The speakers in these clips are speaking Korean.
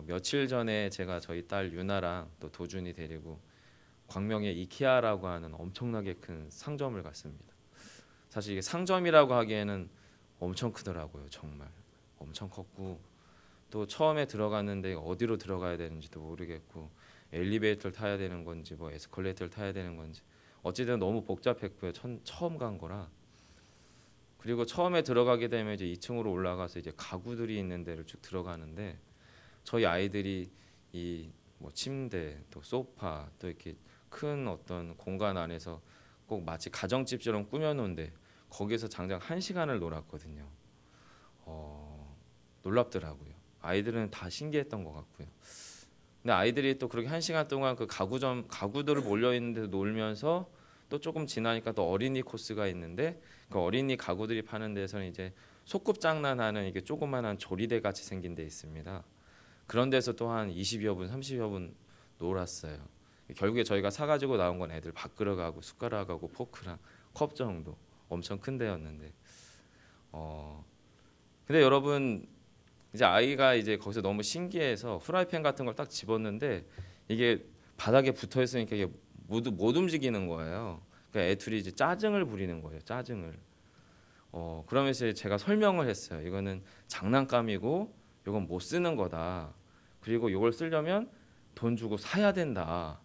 며칠 전에 제가 저희 딸 유나랑 또 도준이 데리고 광명에 이케아라고 하는 엄청나게 큰 상점을 갔습니다. 사실 이게 상점이라고 하기에는 엄청 크더라고요. 정말 엄청 컸고, 또 처음에 들어갔는데 어디로 들어가야 되는지도 모르겠고, 엘리베이터를 타야 되는 건지 뭐 에스컬레이터를 타야 되는 건지 어찌든 너무 복잡했고요. 처음 간 거라. 그리고 처음에 들어가게 되면 이제 2층으로 올라가서 이제 가구들이 있는 데를 쭉 들어가는데, 저희 아이들이 이 뭐 침대, 또 소파, 또 이렇게 큰 어떤 공간 안에서 꼭 마치 가정집처럼 꾸며놓은데 거기서 장장 1시간을 놀았거든요. 놀랍더라고요. 아이들은 다 신기했던 것 같고요. 근데 아이들이 또 그렇게 1시간 동안 그 가구들을 몰려 있는데 놀면서, 또 조금 지나니까 또 어린이 코스가 있는데, 그 어린이 가구들이 파는 데서는 이제 소꿉장난하는 이게 조그만한 조리대 같이 생긴 데 있습니다. 그런 데서 또 한 20여 분, 30여 분 놀았어요. 결국에 저희가 사가지고 나온 건 애들 밥그릇하고 숟가락하고 포크랑 컵 정도, 엄청 큰 데였는데, 근데 여러분, 이제 아이가 이제 거기서 너무 신기해서 프라이팬 같은 걸 딱 집었는데 이게 바닥에 붙어 있으니까 이게 못 움직이는 거예요. 그러니까 애 둘이 이제 짜증을 부리는 거예요. 짜증을. 그러면서 제가 설명을 했어요. 이거는 장난감이고 이건 못 쓰는 거다. 그리고 이걸 쓰려면 돈 주고 사야 된다.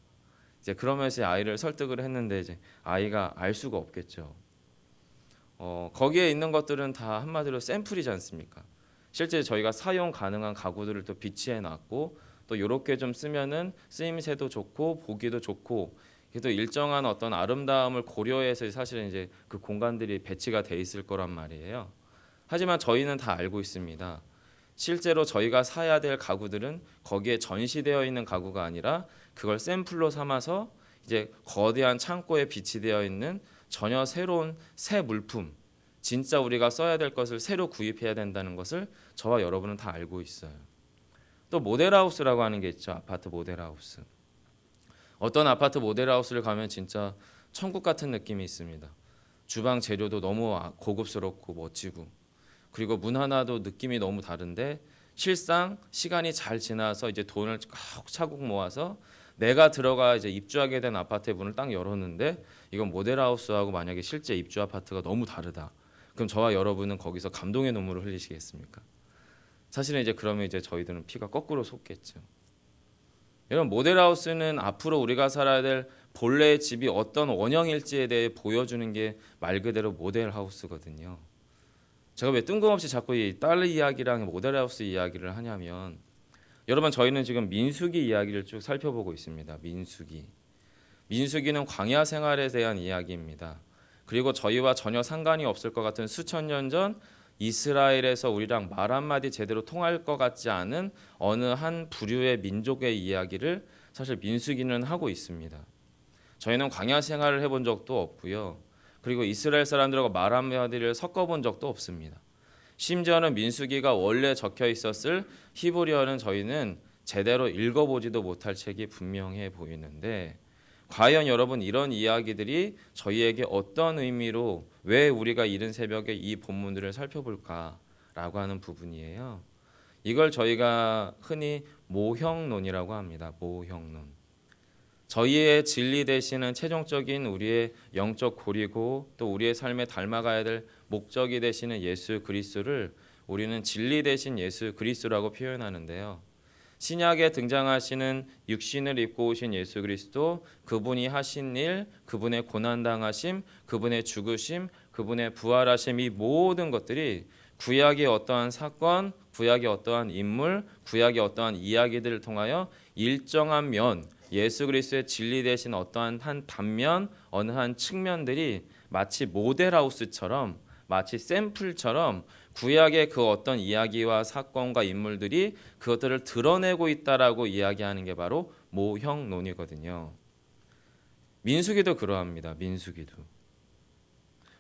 이제 그러면서 아이를 설득을 했는데, 이제 아이가 알 수가 없겠죠. 거기에 있는 것들은 다 한마디로 샘플이지 않습니까? 실제 저희가 사용 가능한 가구들을 또 비치해 놨고, 또 이렇게 좀 쓰면은 쓰임새도 좋고 보기도 좋고, 또 일정한 어떤 아름다움을 고려해서 사실은 이제 그 공간들이 배치가 돼 있을 거란 말이에요. 하지만 저희는 다 알고 있습니다. 실제로 저희가 사야 될 가구들은 거기에 전시되어 있는 가구가 아니라 그걸 샘플로 삼아서 이제 거대한 창고에 비치되어 있는 전혀 새로운 새 물품, 진짜 우리가 써야 될 것을 새로 구입해야 된다는 것을 저와 여러분은 다 알고 있어요. 또 모델하우스라고 하는 게 있죠. 아파트 모델하우스. 어떤 아파트 모델하우스를 가면 진짜 천국 같은 느낌이 있습니다. 주방 재료도 너무 고급스럽고 멋지고, 그리고 문 하나도 느낌이 너무 다른데, 실상 시간이 잘 지나서 이제 돈을 차곡차곡 모아서 내가 들어가 이제 입주하게 된 아파트의 문을 딱 열었는데, 이건 모델하우스하고 만약에 실제 입주 아파트가 너무 다르다. 그럼 저와 여러분은 거기서 감동의 눈물을 흘리시겠습니까? 사실은 이제 그러면 이제 저희들은 피가 거꾸로 솟겠죠. 이런 모델하우스는 앞으로 우리가 살아야 될 본래의 집이 어떤 원형일지에 대해 보여주는 게 말 그대로 모델하우스거든요. 제가 왜 뜬금없이 자꾸 이 딸 이야기랑 모델하우스 이야기를 하냐면, 여러분, 저희는 지금 민수기 이야기를 쭉 살펴보고 있습니다. 민수기는 광야 생활에 대한 이야기입니다. 그리고 저희와 전혀 상관이 없을 것 같은 수천 년 전 이스라엘에서 우리랑 말 한마디 제대로 통할 것 같지 않은 어느 한 부류의 민족의 이야기를 사실 민수기는 하고 있습니다. 저희는 광야 생활을 해본 적도 없고요. 그리고 이스라엘 사람들하고 말 한마디를 섞어본 적도 없습니다. 심지어는 민수기가 원래 적혀 있었을 히브리어는 저희는 제대로 읽어보지도 못할 책이 분명해 보이는데, 과연 여러분, 이런 이야기들이 저희에게 어떤 의미로, 왜 우리가 이른 새벽에 이 본문들을 살펴볼까라고 하는 부분이에요. 이걸 저희가 흔히 모형론이라고 합니다. 모형론. 저희의 진리 되시는 최종적인 우리의 영적 고리고, 또 우리의 삶에 닮아가야 될 목적이 되시는 예수 그리스도를 우리는 진리 되신 예수 그리스도라고 표현하는데요. 신약에 등장하시는 육신을 입고 오신 예수 그리스도, 그분이 하신 일, 그분의 고난당하심, 그분의 죽으심, 그분의 부활하심, 이 모든 것들이 구약의 어떠한 사건, 구약의 어떠한 인물, 구약의 어떠한 이야기들을 통하여 일정한 면, 예수 그리스도의 진리 되신 어떠한 한 단면, 어느 한 측면들이 마치 모델하우스처럼, 마치 샘플처럼 구약의 그 어떤 이야기와 사건과 인물들이 그것들을 드러내고 있다라고 이야기하는 게 바로 모형론이거든요. 민수기도 그러합니다. 민수기도.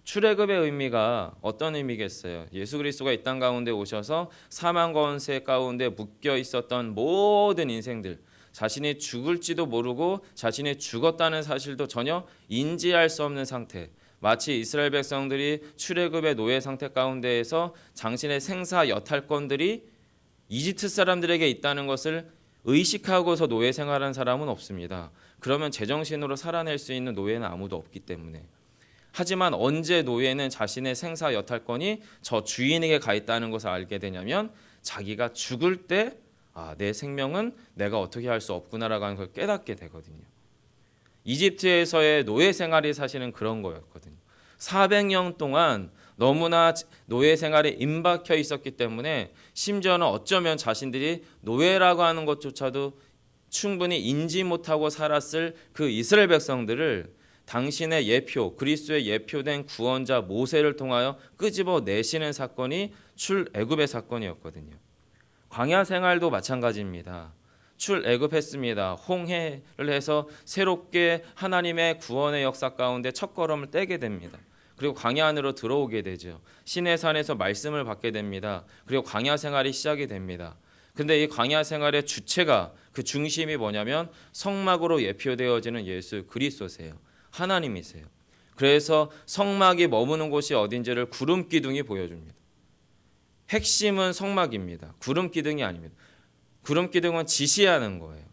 출애굽의 의미가 어떤 의미겠어요? 예수 그리스도가 이 땅 가운데 오셔서 사망 권세 가운데 묶여 있었던 모든 인생들, 자신이 죽을지도 모르고 자신이 죽었다는 사실도 전혀 인지할 수 없는 상태, 마치 이스라엘 백성들이 출애굽의 노예 상태 가운데에서 당신의 생사 여탈권들이 이집트 사람들에게 있다는 것을 의식하고서 노예 생활하는 사람은 없습니다. 그러면 제정신으로 살아낼 수 있는 노예는 아무도 없기 때문에. 하지만 언제 노예는 자신의 생사 여탈권이 저 주인에게 가 있다는 것을 알게 되냐면 자기가 죽을 때 내 생명은 내가 어떻게 할 수 없구나라고 하는 걸 깨닫게 되거든요. 이집트에서의 노예 생활이 사실은 그런 거였거든요. 400년 동안 너무나 노예 생활에 임박혀 있었기 때문에 심지어는 어쩌면 자신들이 노예라고 하는 것조차도 충분히 인지 못하고 살았을 그 이스라엘 백성들을 당신의 예표, 그리스도의 예표된 구원자 모세를 통하여 끄집어 내시는 사건이 출애굽의 사건이었거든요. 광야 생활도 마찬가지입니다. 출애굽했습니다. 홍해를 해서 새롭게 하나님의 구원의 역사 가운데 첫걸음을 떼게 됩니다. 그리고 광야 안으로 들어오게 되죠. 시내산에서 말씀을 받게 됩니다. 그리고 광야 생활이 시작이 됩니다. 근데 이 광야 생활의 주체가 그 중심이 뭐냐면 성막으로 예표되어지는 예수 그리스도세요. 하나님이세요. 그래서 성막이 머무는 곳이 어딘지를 구름 기둥이 보여줍니다. 핵심은 성막입니다. 구름 기둥이 아닙니다. 구름 기둥은 지시하는 거예요.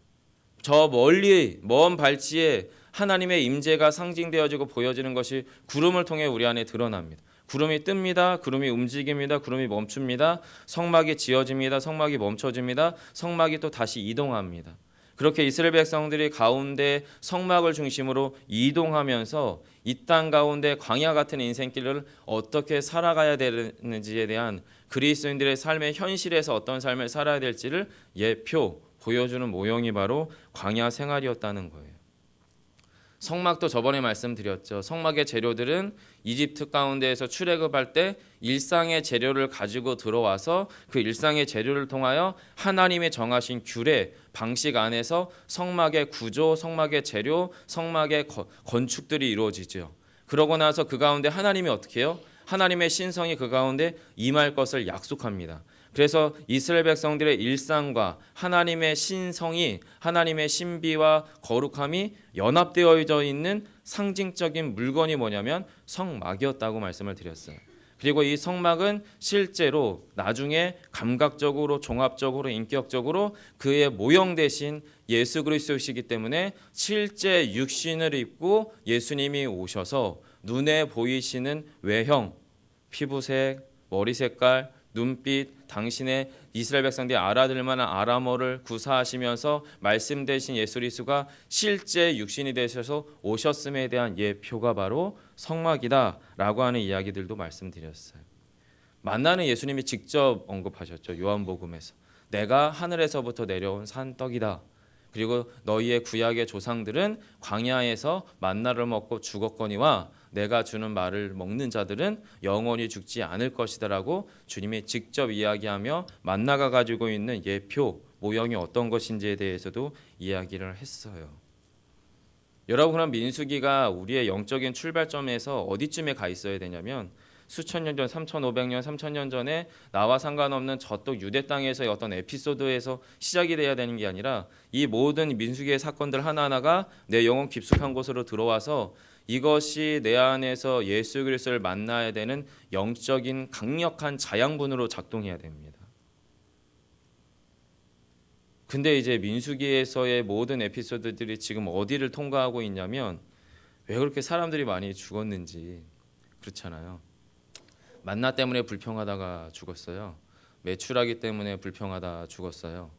저 멀리 먼 발치에 하나님의 임재가 상징되어지고 보여지는 것이 구름을 통해 우리 안에 드러납니다. 구름이 뜹니다. 구름이 움직입니다. 구름이 멈춥니다. 성막이 지어집니다. 성막이 멈춰집니다. 성막이 또 다시 이동합니다. 그렇게 이스라엘 백성들이 가운데 성막을 중심으로 이동하면서 이 땅 가운데 광야 같은 인생길을 어떻게 살아가야 되는지에 대한 그리스도인들의 삶의 현실에서 어떤 삶을 살아야 될지를 예표 보여주는 모형이 바로 광야 생활이었다는 거예요. 성막도 저번에 말씀드렸죠. 성막의 재료들은 이집트 가운데에서 출애굽할 때 일상의 재료를 가지고 들어와서 그 일상의 재료를 통하여 하나님의 정하신 규례, 방식 안에서 성막의 구조, 성막의 재료, 성막의 건축들이 이루어지죠. 그러고 나서 그 가운데 하나님이 어떻게 해요? 하나님의 신성이 그 가운데 임할 것을 약속합니다. 그래서 이스라엘 백성들의 일상과 하나님의 신성이 하나님의 신비와 거룩함이 연합되어져 있는 상징적인 물건이 뭐냐면 성막이었다고 말씀을 드렸어요. 그리고 이 성막은 실제로 나중에 감각적으로 종합적으로 인격적으로 그의 모형 대신 예수 그리스도이시기 때문에 실제 육신을 입고 예수님이 오셔서 눈에 보이시는 외형, 피부색, 머리 색깔, 눈빛, 당신의 이스라엘 백성들이 알아들 만한 아람어를 구사하시면서 말씀 대신 예수 그리스도가 실제 육신이 되셔서 오셨음에 대한 예표가 바로 성막이다라고 하는 이야기들도 말씀드렸어요. 만나는 예수님이 직접 언급하셨죠. 요한복음에서. 내가 하늘에서부터 내려온 산떡이다. 그리고 너희의 구약의 조상들은 광야에서 만나를 먹고 죽었거니와 내가 주는 말을 먹는 자들은 영원히 죽지 않을 것이다라고 주님이 직접 이야기하며 만나가 가지고 있는 예표, 모형이 어떤 것인지에 대해서도 이야기를 했어요. 여러분, 그럼 민수기가 우리의 영적인 출발점에서 어디쯤에 가 있어야 되냐면 수천 년 전, 3,500년, 3,000년 전에 나와 상관없는 저쪽 유대 땅에서의 어떤 에피소드에서 시작이 돼야 되는 게 아니라 이 모든 민수기의 사건들 하나하나가 내 영혼 깊숙한 곳으로 들어와서 이것이 내 안에서 예수 그리스도를 만나야 되는 영적인 강력한 자양분으로 작동해야 됩니다. 근데 이제 민수기에서의 모든 에피소드들이 지금 어디를 통과하고 있냐면 왜 그렇게 사람들이 많이 죽었는지 그렇잖아요. 만나 때문에 불평하다가 죽었어요. 매출하기 때문에 불평하다 죽었어요.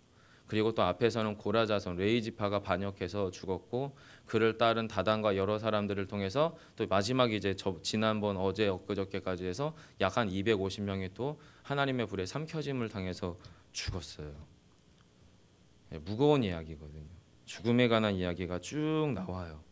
그리고 또 앞에서는 고라 자손 레이지파가 반역해서 죽었고 그를 따른 다단과 여러 사람들을 통해서 또 마지막 이제 지난번 어제 엊그저께까지 해서 약 한 250명이 또 하나님의 불에 삼켜짐을 당해서 죽었어요. 무거운 이야기거든요. 죽음에 관한 이야기가 쭉 나와요.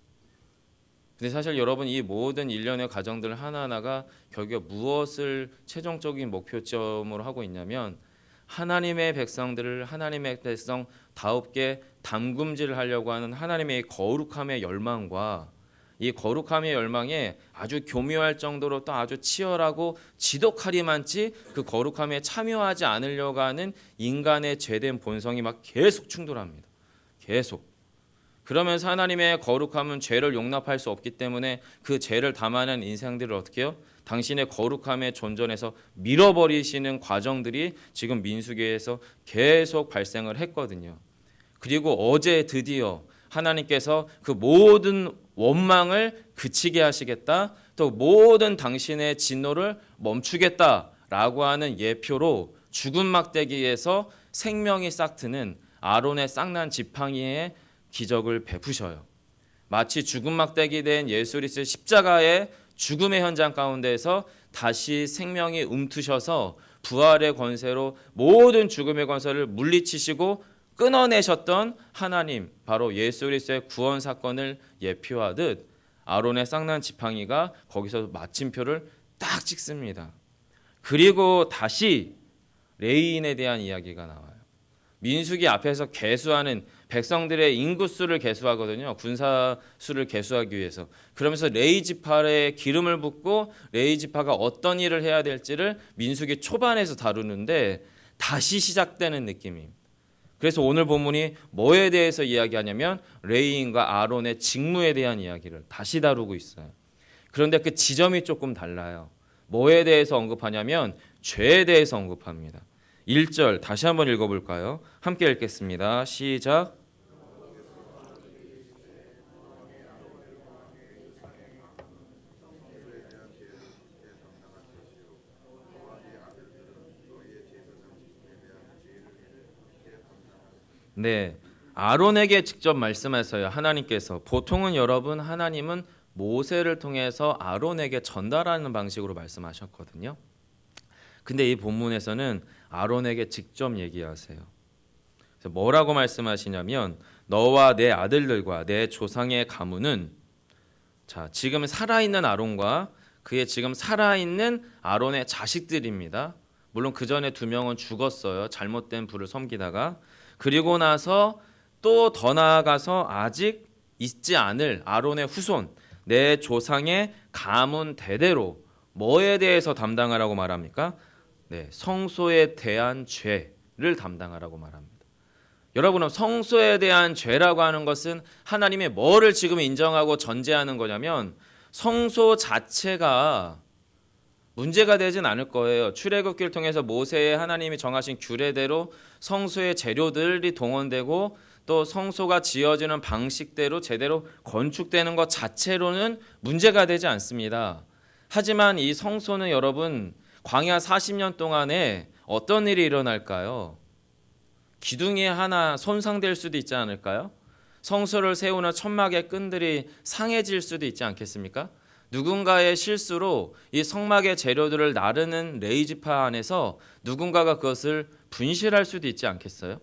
근데 사실 여러분 이 모든 일련의 과정들 하나하나가 결국 무엇을 최종적인 목표점으로 하고 있냐면 하나님의 백성들을 하나님의 백성다웁게 담금질을 하려고 하는 하나님의 거룩함의 열망과 이 거룩함의 열망에 아주 교묘할 정도로 또 아주 치열하고 지독하리만치 그 거룩함에 참여하지 않으려고 하는 인간의 죄된 본성이 막 계속 충돌합니다. 계속. 그러면서 하나님의 거룩함은 죄를 용납할 수 없기 때문에 그 죄를 담아낸 인생들을 어떻게 해요? 당신의 거룩함의 존전에서 밀어버리시는 과정들이 지금 민수기에서 계속 발생을 했거든요. 그리고 어제 드디어 하나님께서 그 모든 원망을 그치게 하시겠다, 또 모든 당신의 진노를 멈추겠다라고 하는 예표로 죽은 막대기에서 생명이 싹트는 아론의 쌍난 지팡이의 기적을 베푸셔요. 마치 죽은 막대기 된 예수 그리스도의 십자가의 죽음의 현장 가운데에서 다시 생명이 움트셔서 부활의 권세로 모든 죽음의 권세를 물리치시고 끊어내셨던 하나님, 바로 예수 그리스도의 구원 사건을 예표하듯 아론의 쌍난 지팡이가 거기서 마침표를 딱 찍습니다. 그리고 다시 레위인에 대한 이야기가 나와요. 민수기 앞에서 계수하는 백성들의 인구수를 계수하거든요. 군사수를 계수하기 위해서. 그러면서 레위 지파에 기름을 붓고 레위 지파가 어떤 일을 해야 될지를 민수기 초반에서 다루는데 다시 시작되는 느낌입니다. 그래서 오늘 본문이 뭐에 대해서 이야기하냐면 레위인과 아론의 직무에 대한 이야기를 다시 다루고 있어요. 그런데 그 지점이 조금 달라요. 뭐에 대해서 언급하냐면 죄에 대해서 언급합니다. 1절 다시 한번 읽어볼까요? 함께 읽겠습니다. 시작. 네, 아론에게 직접 말씀하셔요. 하나님께서. 보통은 여러분, 하나님은 모세를 통해서 아론에게 전달하는 방식으로 말씀하셨거든요. 근데 이 본문에서는 아론에게 직접 얘기하세요. 그래서 뭐라고 말씀하시냐면 너와 내 아들들과 내 조상의 가문은, 자, 지금 살아있는 아론과 그의 지금 살아있는 아론의 자식들입니다. 물론 그 전에 2명은 죽었어요. 잘못된 부를 섬기다가. 그리고 나서 또 더 나아가서 아직 있지 않을 아론의 후손, 내 조상의 가문 대대로 뭐에 대해서 담당하라고 말합니까? 네, 성소에 대한 죄를 담당하라고 말합니다. 여러분은 성소에 대한 죄라고 하는 것은 하나님의 뭐를 지금 인정하고 전제하는 거냐면 성소 자체가 문제가 되진 않을 거예요. 출애굽기를 통해서 모세의 하나님이 정하신 규례대로 성소의 재료들이 동원되고 또 성소가 지어지는 방식대로 제대로 건축되는 것 자체로는 문제가 되지 않습니다. 하지만 이 성소는 여러분 광야 40년 동안에 어떤 일이 일어날까요? 기둥이 하나 손상될 수도 있지 않을까요? 성소를 세우는 천막의 끈들이 상해질 수도 있지 않겠습니까? 누군가의 실수로 이 성막의 재료들을 나르는 레위 지파 안에서 누군가가 그것을 분실할 수도 있지 않겠어요?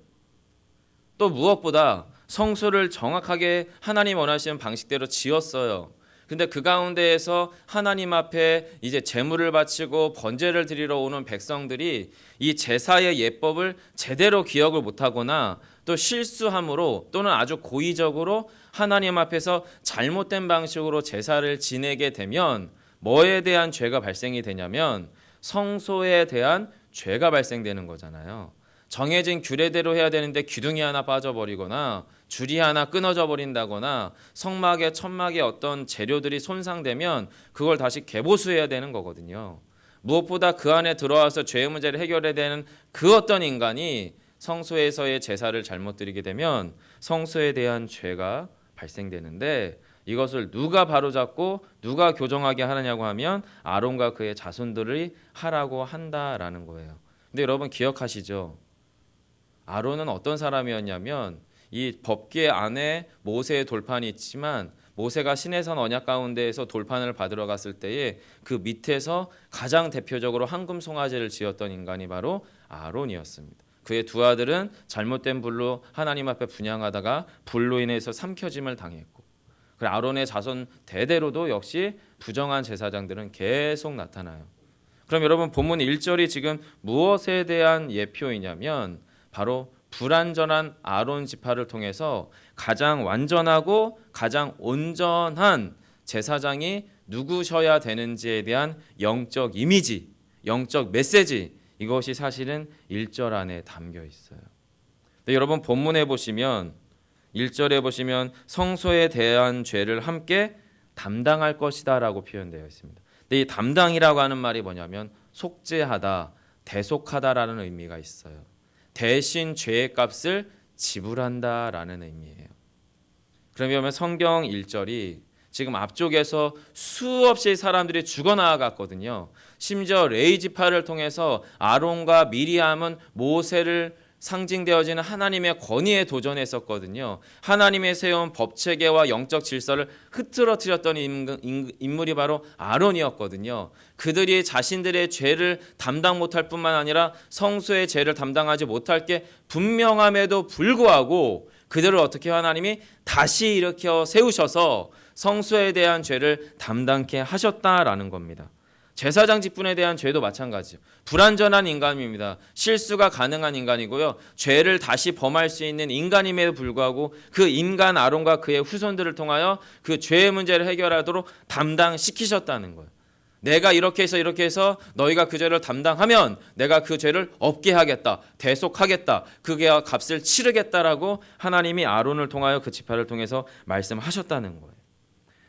또 무엇보다 성소를 정확하게 하나님 원하시는 방식대로 지었어요. 근데 그 가운데에서 하나님 앞에 이제 제물을 바치고 번제를 드리러 오는 백성들이 이 제사의 예법을 제대로 기억을 못하거나 또 실수함으로 또는 아주 고의적으로 하나님 앞에서 잘못된 방식으로 제사를 지내게 되면 뭐에 대한 죄가 발생이 되냐면 성소에 대한 죄가 발생되는 거잖아요. 정해진 규례대로 해야 되는데 기둥이 하나 빠져버리거나 줄이 하나 끊어져 버린다거나 성막의 천막의 어떤 재료들이 손상되면 그걸 다시 개보수해야 되는 거거든요. 무엇보다 그 안에 들어와서 죄의 문제를 해결해야 되는 그 어떤 인간이 성소에서의 제사를 잘못 드리게 되면 성소에 대한 죄가 발생되는데 이것을 누가 바로잡고 누가 교정하게 하느냐고 하면 아론과 그의 자손들이 하라고 한다라는 거예요. 근데 여러분 기억하시죠? 아론은 어떤 사람이었냐면 이 법궤 안에 모세의 돌판이 있지만 모세가 시내산 언약 가운데에서 돌판을 받으러 갔을 때에 그 밑에서 가장 대표적으로 황금 송아지를 지었던 인간이 바로 아론이었습니다. 그의 2 아들은 잘못된 불로 하나님 앞에 분향하다가 불로 인해서 삼켜짐을 당했고, 그리고 아론의 자손 대대로도 역시 부정한 제사장들은 계속 나타나요. 그럼 여러분 본문 1절이 지금 무엇에 대한 예표이냐면 바로 불완전한 아론 지파를 통해서 가장 완전하고 가장 온전한 제사장이 누구셔야 되는지에 대한 영적 이미지, 영적 메시지, 이것이 사실은 1절 안에 담겨 있어요. 근데 여러분 본문에 보시면 1절에 보시면 성소에 대한 죄를 함께 담당할 것이다 라고 표현되어 있습니다. 근데 이 담당이라고 하는 말이 뭐냐면 속죄하다, 대속하다라는 의미가 있어요. 대신 죄의 값을 지불한다라는 의미예요. 그러면 성경 1절이 지금 앞쪽에서 수없이 사람들이 죽어나갔거든요. 심지어 레위 지파를 통해서 아론과 미리암은 모세를 상징되어지는 하나님의 권위에 도전했었거든요. 하나님의 세운 법체계와 영적 질서를 흐트러뜨렸던 인물이 바로 아론이었거든요. 그들이 자신들의 죄를 담당 못할 뿐만 아니라 성소의 죄를 담당하지 못할 게 분명함에도 불구하고 그들을 어떻게 하나님이 다시 일으켜 세우셔서 성소에 대한 죄를 담당케 하셨다라는 겁니다. 제사장 직분에 대한 죄도 마찬가지죠. 불완전한 인간입니다. 실수가 가능한 인간이고요. 죄를 다시 범할 수 있는 인간임에도 불구하고 그 인간 아론과 그의 후손들을 통하여 그 죄의 문제를 해결하도록 담당시키셨다는 거예요. 내가 이렇게 해서 너희가 그 죄를 담당하면 내가 그 죄를 없게 하겠다. 대속하겠다. 그게 값을 치르겠다라고 하나님이 아론을 통하여 그 지파를 통해서 말씀하셨다는 거예요.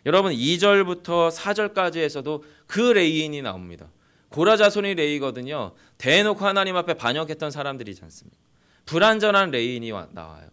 여러분 2절부터 4절까지에서도 그 레위인이 나옵니다. 고라 자손이 레위거든요. 대놓고 하나님 앞에 반역했던 사람들이지 않습니까? 불완전한 레위인이 나와요.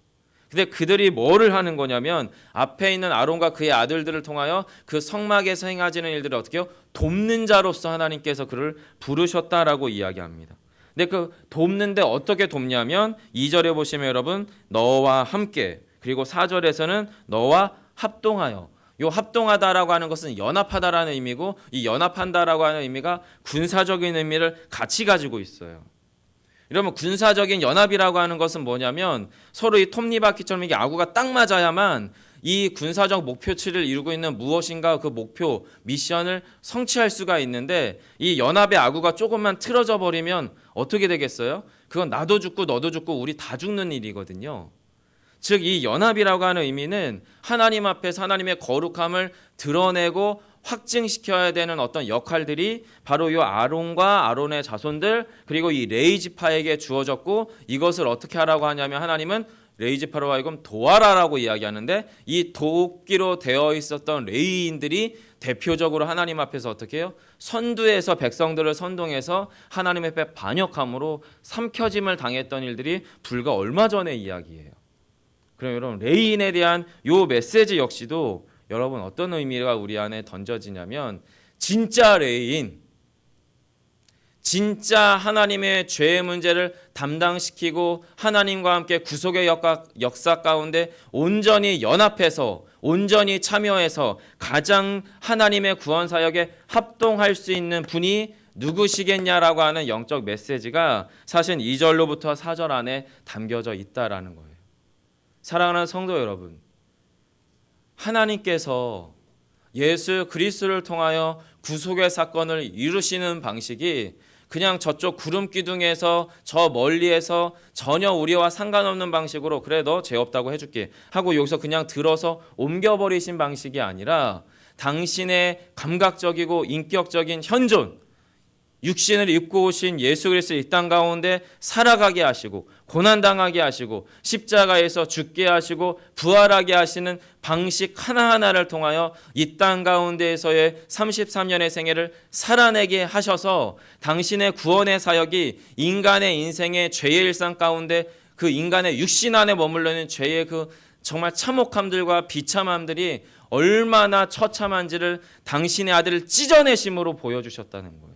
근데 그들이 뭐를 하는 거냐면 앞에 있는 아론과 그의 아들들을 통하여 그 성막에서 행하지는 일들을 어떻게 해요? 돕는 자로서 하나님께서 그를 부르셨다라고 이야기합니다. 근데 그 돕는데 어떻게 돕냐면 2절에 보시면 여러분 너와 함께, 그리고 4절에서는 너와 합동하여. 요 합동하다라고 하는 것은 연합하다라는 의미고, 이 연합한다라고 하는 의미가 군사적인 의미를 같이 가지고 있어요. 이러면 군사적인 연합이라고 하는 것은 뭐냐면 서로 이 톱니바퀴처럼 이게 아구가 딱 맞아야만 이 군사적 목표치를 이루고 있는 무엇인가 그 목표, 미션을 성취할 수가 있는데, 이 연합의 아구가 조금만 틀어져 버리면 어떻게 되겠어요? 그건 나도 죽고 너도 죽고 우리 다 죽는 일이거든요. 즉 이 연합이라고 하는 의미는 하나님 앞에서 하나님의 거룩함을 드러내고 확증시켜야 되는 어떤 역할들이 바로 이 아론과 아론의 자손들, 그리고 이 레위 지파에게 주어졌고, 이것을 어떻게 하라고 하냐면 하나님은 레위 지파로 하여금 도와라라고 이야기하는데, 이 돕기로 되어 있었던 레위인들이 대표적으로 하나님 앞에서 어떻게 해요? 선두에서 백성들을 선동해서 하나님 앞에 반역함으로 삼켜짐을 당했던 일들이 불과 얼마 전의 이야기예요. 그럼 여러분 레위인에 대한 요 메시지 역시도 여러분 어떤 의미가 우리 안에 던져지냐면, 진짜 레위인, 진짜 하나님의 죄의 문제를 담당시키고 하나님과 함께 구속의 역사 가운데 온전히 연합해서 온전히 참여해서 가장 하나님의 구원 사역에 합동할 수 있는 분이 누구시겠냐라고 하는 영적 메시지가 사실 2절로부터 4절 안에 담겨져 있다라는 거예요. 사랑하는 성도 여러분, 하나님께서 예수 그리스도를 통하여 구속의 사건을 이루시는 방식이 그냥 저쪽 구름 기둥에서 저 멀리에서 전혀 우리와 상관없는 방식으로 그래 너 죄 없다고 해줄게 하고 여기서 그냥 들어서 옮겨버리신 방식이 아니라 당신의 감각적이고 인격적인 현존, 육신을 입고 오신 예수 그리스도 이 땅 가운데 살아가게 하시고 고난당하게 하시고 십자가에서 죽게 하시고 부활하게 하시는 방식 하나하나를 통하여 이 땅 가운데에서의 33년의 생애를 살아내게 하셔서 당신의 구원의 사역이 인간의 인생의 죄의 일상 가운데 그 인간의 육신 안에 머물러 있는 죄의 그 정말 참혹함들과 비참함들이 얼마나 처참한지를 당신의 아들을 찢어내심으로 보여주셨다는 거예요.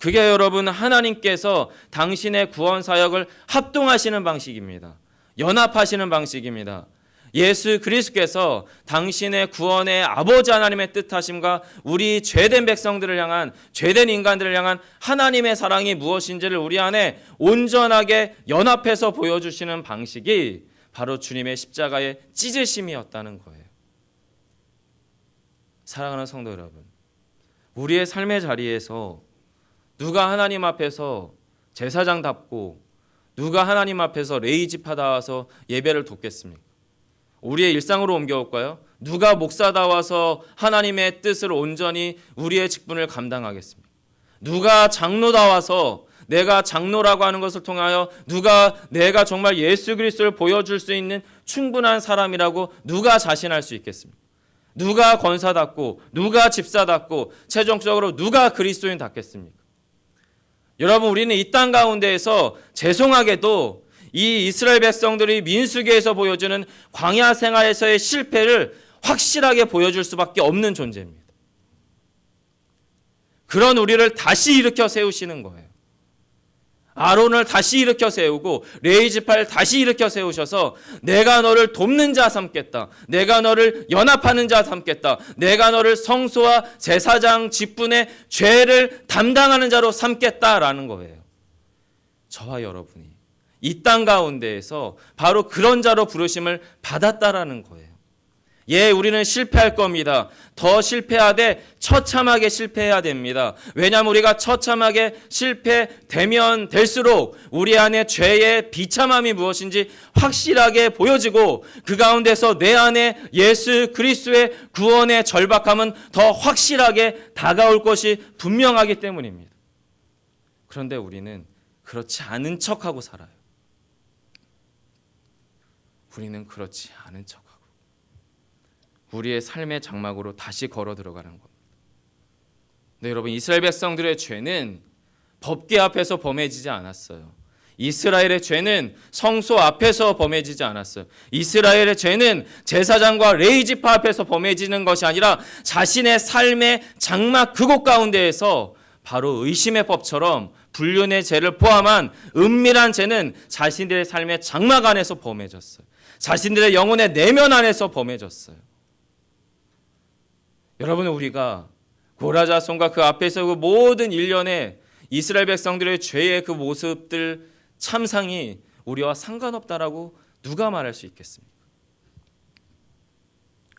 그게 여러분 하나님께서 당신의 구원 사역을 합동하시는 방식입니다. 연합하시는 방식입니다. 예수 그리스도께서 당신의 구원의 아버지 하나님의 뜻하심과 우리 죄된 백성들을 향한, 죄된 인간들을 향한 하나님의 사랑이 무엇인지를 우리 안에 온전하게 연합해서 보여주시는 방식이 바로 주님의 십자가의 찢으심이었다는 거예요. 사랑하는 성도 여러분, 우리의 삶의 자리에서 누가 하나님 앞에서 제사장답고 누가 하나님 앞에서 레위 지파다워서 예배를 돕겠습니까? 우리의 일상으로 옮겨올까요? 누가 목사다워서 하나님의 뜻을 온전히 우리의 직분을 감당하겠습니까? 누가 장로다워서 내가 장로라고 하는 것을 통하여 내가 정말 예수 그리스도를 보여줄 수 있는 충분한 사람이라고 누가 자신할 수 있겠습니까? 누가 권사답고 누가 집사답고 최종적으로 누가 그리스도인답겠습니까? 여러분, 우리는 이 땅 가운데에서 죄송하게도 이 이스라엘 백성들이 민수기에서 보여주는 광야 생활에서의 실패를 확실하게 보여줄 수밖에 없는 존재입니다. 그런 우리를 다시 일으켜 세우시는 거예요. 아론을 다시 일으켜 세우고 레위 지파를 다시 일으켜 세우셔서 내가 너를 돕는 자 삼겠다. 내가 너를 연합하는 자 삼겠다. 내가 너를 성소와 제사장 직분의 죄를 담당하는 자로 삼겠다라는 거예요. 저와 여러분이 이 땅 가운데에서 바로 그런 자로 부르심을 받았다라는 거예요. 예, 우리는 실패할 겁니다. 더 실패하되 처참하게 실패해야 됩니다. 왜냐하면 우리가 처참하게 실패되면 될수록 우리 안에 죄의 비참함이 무엇인지 확실하게 보여지고 그 가운데서 내 안에 예수 그리스도의 구원의 절박함은 더 확실하게 다가올 것이 분명하기 때문입니다. 그런데 우리는 그렇지 않은 척하고 살아요. 우리는 그렇지 않은 척하고 우리의 삶의 장막으로 다시 걸어 들어가는 겁니다. 네, 여러분, 이스라엘 백성들의 죄는 법궤 앞에서 범해지지 않았어요. 이스라엘의 죄는 성소 앞에서 범해지지 않았어요. 이스라엘의 죄는 제사장과 레위 지파 앞에서 범해지는 것이 아니라 자신의 삶의 장막 그곳 가운데에서 바로 의심의 법처럼 불륜의 죄를 포함한 은밀한 죄는 자신들의 삶의 장막 안에서 범해졌어요. 자신들의 영혼의 내면 안에서 범해졌어요. 여러분, 우리가 고라자손과 그 앞에서 그 모든 일련의 이스라엘 백성들의 죄의 그 모습들 참상이 우리와 상관없다라고 누가 말할 수 있겠습니까?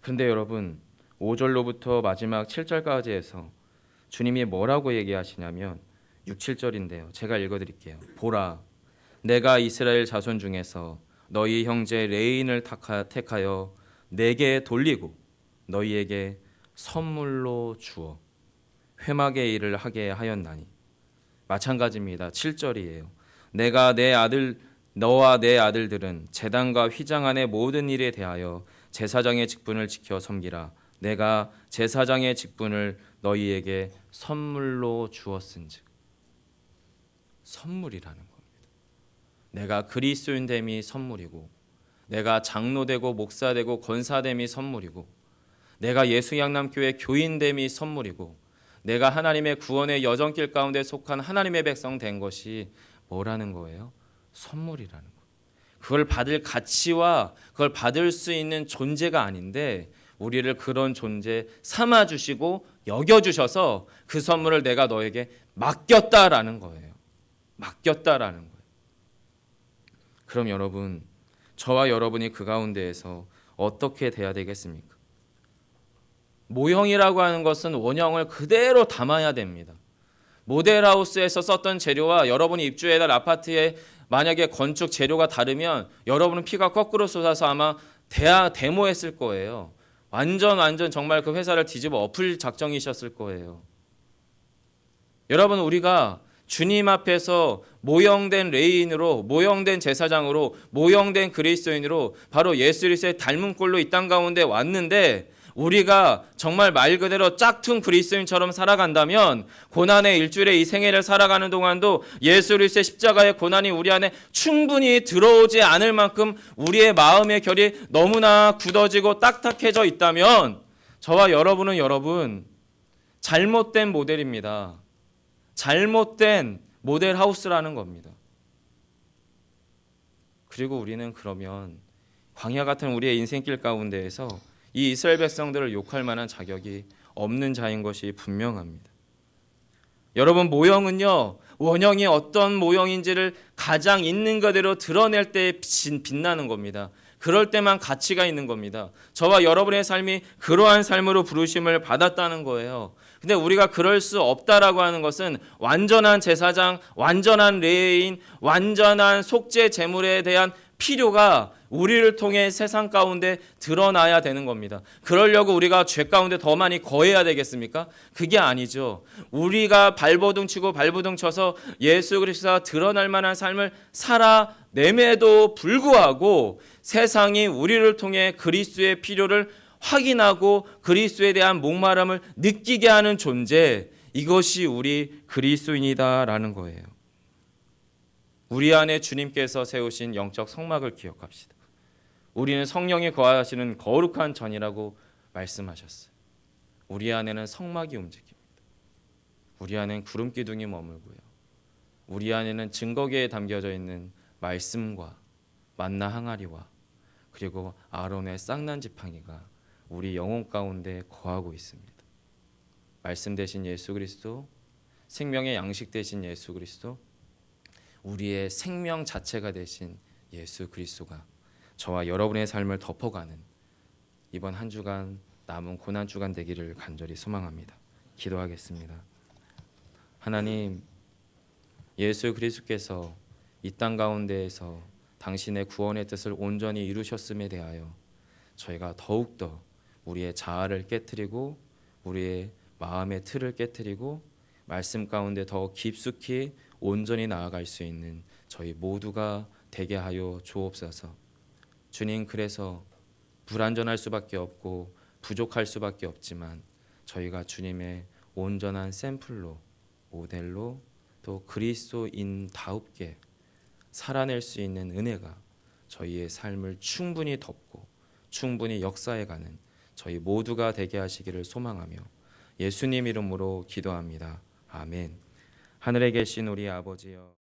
그런데 여러분, 5절로부터 마지막 7절까지 해서 주님이 뭐라고 얘기하시냐면 6, 7절인데요. 제가 읽어드릴게요. 보라, 내가 이스라엘 자손 중에서 너희 형제 레인을 택하여 내게 돌리고 너희에게 선물로 주어 회막의 일을 하게 하였나니. 마찬가지입니다. 7절이에요. 내가 너와 내 아들들은 제단과 휘장 안의 모든 일에 대하여 제사장의 직분을 지켜 섬기라. 내가 제사장의 직분을 너희에게 선물로 주었은즉. 선물이라는 겁니다. 내가 그리스도인 됨이 선물이고, 내가 장로 되고 목사 되고 권사 됨이 선물이고, 내가 예수양남교회 교인됨이 선물이고, 내가 하나님의 구원의 여정길 가운데 속한 하나님의 백성 된 것이 뭐라는 거예요? 선물이라는 거예요. 그걸 받을 가치와 그걸 받을 수 있는 존재가 아닌데 우리를 그런 존재 삼아주시고 여겨주셔서 그 선물을 내가 너에게 맡겼다라는 거예요. 맡겼다라는 거예요. 그럼 여러분, 저와 여러분이 그 가운데에서 어떻게 돼야 되겠습니까? 모형이라고 하는 것은 원형을 그대로 담아야 됩니다. 모델하우스에서 썼던 재료와 여러분이 입주해달 아파트에 만약에 건축 재료가 다르면 여러분은 피가 거꾸로 쏟아서 아마 데모했을 거예요. 완전 정말 그 회사를 뒤집어 엎을 작정이셨을 거예요. 여러분, 우리가 주님 앞에서 모형된 레위인으로, 모형된 제사장으로, 모형된 그리스도인으로 바로 예수 그리스도의 닮은 꼴로 이 땅 가운데 왔는데 우리가 정말 말 그대로 짝퉁 그리스도인처럼 살아간다면 고난의 일주일의 이 생애를 살아가는 동안도 예수 그리스도의 십자가의 고난이 우리 안에 충분히 들어오지 않을 만큼 우리의 마음의 결이 너무나 굳어지고 딱딱해져 있다면 저와 여러분은 잘못된 모델입니다. 잘못된 모델 하우스라는 겁니다. 그리고 우리는 그러면 광야 같은 우리의 인생길 가운데에서 이 이스라엘 백성들을 욕할 만한 자격이 없는 자인 것이 분명합니다. 여러분, 모형은요, 원형이 어떤 모형인지를 가장 있는 그대로 드러낼 때 빛나는 겁니다. 그럴 때만 가치가 있는 겁니다. 저와 여러분의 삶이 그러한 삶으로 부르심을 받았다는 거예요. 근데 우리가 그럴 수 없다라고 하는 것은 완전한 제사장, 완전한 레위인, 완전한 속죄 제물에 대한 필요가 우리를 통해 세상 가운데 드러나야 되는 겁니다. 그러려고 우리가 죄 가운데 더 많이 거해야 되겠습니까? 그게 아니죠. 우리가 발버둥 치고 발버둥 쳐서 예수 그리스도가 드러날 만한 삶을 살아냄에도 불구하고 세상이 우리를 통해 그리스도의 필요를 확인하고 그리스도에 대한 목마름을 느끼게 하는 존재, 이것이 우리 그리스도인이다라는 거예요. 우리 안에 주님께서 세우신 영적 성막을 기억합시다. 우리는 성령이 거하시는 거룩한 전이라고 말씀하셨어요. 우리 안에는 성막이 움직입니다. 우리 안에는 구름 기둥이 머물고요. 우리 안에는 증거계에 담겨져 있는 말씀과 만나 항아리와 그리고 아론의 쌍난 지팡이가 우리 영혼 가운데 거하고 있습니다. 말씀 되신 예수 그리스도, 생명의 양식 되신 예수 그리스도, 우리의 생명 자체가 되신 예수 그리스도가 저와 여러분의 삶을 덮어가는 이번 한 주간 남은 고난 주간 되기를 간절히 소망합니다. 기도하겠습니다. 하나님, 예수 그리스도께서 이 땅 가운데에서 당신의 구원의 뜻을 온전히 이루셨음에 대하여 저희가 더욱더 우리의 자아를 깨트리고 우리의 마음의 틀을 깨트리고 말씀 가운데 더 깊숙이 온전히 나아갈 수 있는 저희 모두가 되게 하여 주옵소서. 주님, 그래서 불완전할 수밖에 없고 부족할 수밖에 없지만 저희가 주님의 온전한 샘플로, 모델로 또 그리스도인다웁게 살아낼 수 있는 은혜가 저희의 삶을 충분히 덮고 충분히 역사해가는 저희 모두가 되게 하시기를 소망하며 예수님 이름으로 기도합니다. 아멘. 하늘에 계신 우리 아버지여,